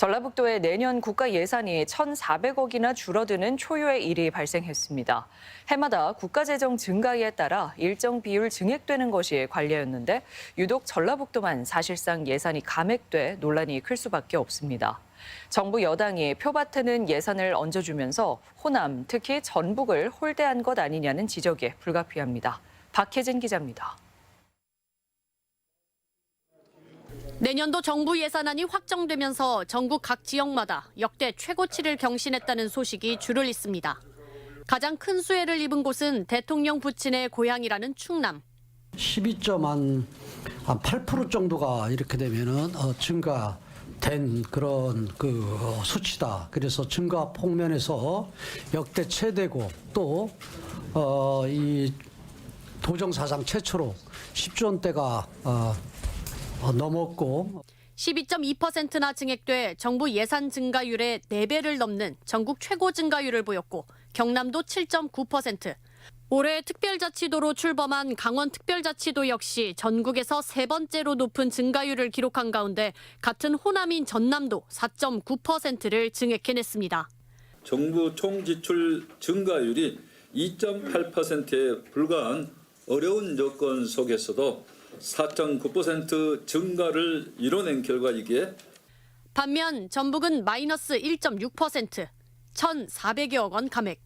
전라북도에 내년 국가 예산이 1,400억이나 줄어드는 초유의 일이 발생했습니다. 해마다 국가재정 증가에 따라 일정 비율 증액되는 것이 관례였는데 유독 전라북도만 사실상 예산이 감액돼 논란이 클 수밖에 없습니다. 정부 여당이 표밭에는 예산을 얹어주면서 호남, 특히 전북을 홀대한 것 아니냐는 지적이 불가피합니다. 박혜진 기자입니다. 내년도 정부 예산안이 확정되면서 전국 각 지역마다 역대 최고치를 경신했다는 소식이 줄을 잇습니다. 가장 큰 수혜를 입은 곳은 대통령 부친의 고향이라는 충남. 12.8% 정도가 이렇게 되면은 증가된 그런 수치다. 그래서 증가 폭면에서 역대 최대고 또 이 도정 사상 최초로 10조 원대가 넘었고 12.2%나 증액돼 정부 예산 증가율의 4배를 넘는 전국 최고 증가율을 보였고 경남도 7.9%. 올해 특별자치도로 출범한 강원특별자치도 역시 전국에서 세 번째로 높은 증가율을 기록한 가운데 같은 호남인 전남도 4.9%를 증액해냈습니다. 정부 총지출 증가율이 2.8%에 불과한 어려운 여건 속에서도 4.9% 증가를 이뤄낸 결과이기에 반면 전북은 마이너스 1.6%, 1,400여억 원 감액.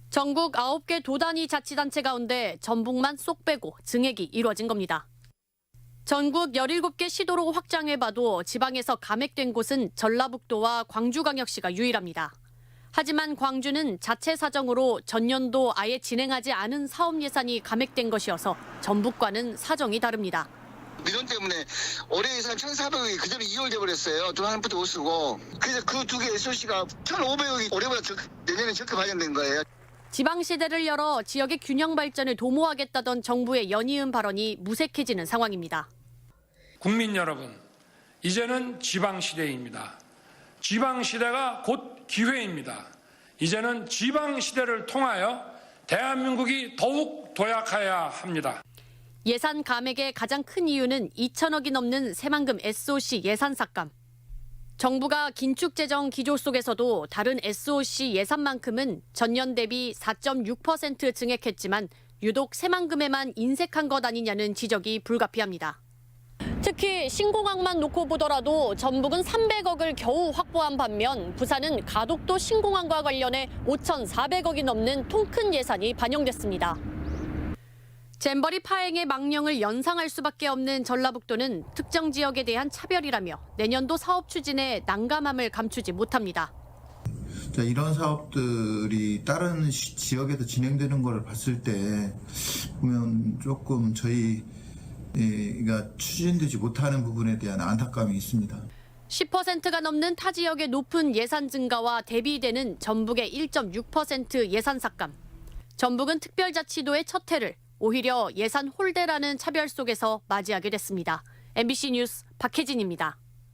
전국 9개 도단위 자치단체 가운데 전북만 쏙 빼고 증액이 이루어진 겁니다. 전국 17개 시도로 확장해봐도 지방에서 감액된 곳은 전라북도와 광주광역시가 유일합니다. 하지만 광주는 자체 사정으로 전년도 아예 진행하지 않은 사업 예산이 감액된 것이어서 전북과는 사정이 다릅니다. 민원 때문에 올해 예산 1,400억이 그대로 이월돼 버렸어요. 돈 하나부터 못 쓰고. 그래서 그 두 개 SOC가 1,500억이 올해보다 내년에 적게 반영된 거예요. 지방시대를 열어 지역의 균형 발전을 도모하겠다던 정부의 연이은 발언이 무색해지는 상황입니다. 국민 여러분, 이제는 지방시대입니다. 지방시대가 곧 기회입니다. 이제는 지방시대를 통하여 대한민국이 더욱 도약해야 합니다. 예산 감액의 가장 큰 이유는 2천억이 넘는 새만금 SOC 예산 삭감. 정부가 긴축 재정 기조 속에서도 다른 SOC 예산만큼은 전년 대비 4.6% 증액했지만 유독 새만금에만 인색한 것 아니냐는 지적이 불가피합니다. 특히 신공항만 놓고 보더라도 전북은 300억을 겨우 확보한 반면 부산은 가덕도 신공항과 관련해 5,400억이 넘는 통큰 예산이 반영됐습니다. 잼버리 파행의 망령을 연상할 수밖에 없는 전라북도는 특정 지역에 대한 차별이라며 내년도 사업 추진에 난감함을 감추지 못합니다. 이런 사업들이 다른 지역에서 진행되는 걸 봤을 때 보면 조금 저희가 추진되지 못하는 부분에 대한 안타까움이 있습니다. 10%가 넘는 타 지역의 높은 예산 증가와 대비되는 전북의 1.6% 예산 삭감. 전북은 특별자치도의 첫 해를 오히려 예산 홀대라는 차별 속에서 맞이하게 됐습니다. MBC 뉴스 박혜진입니다.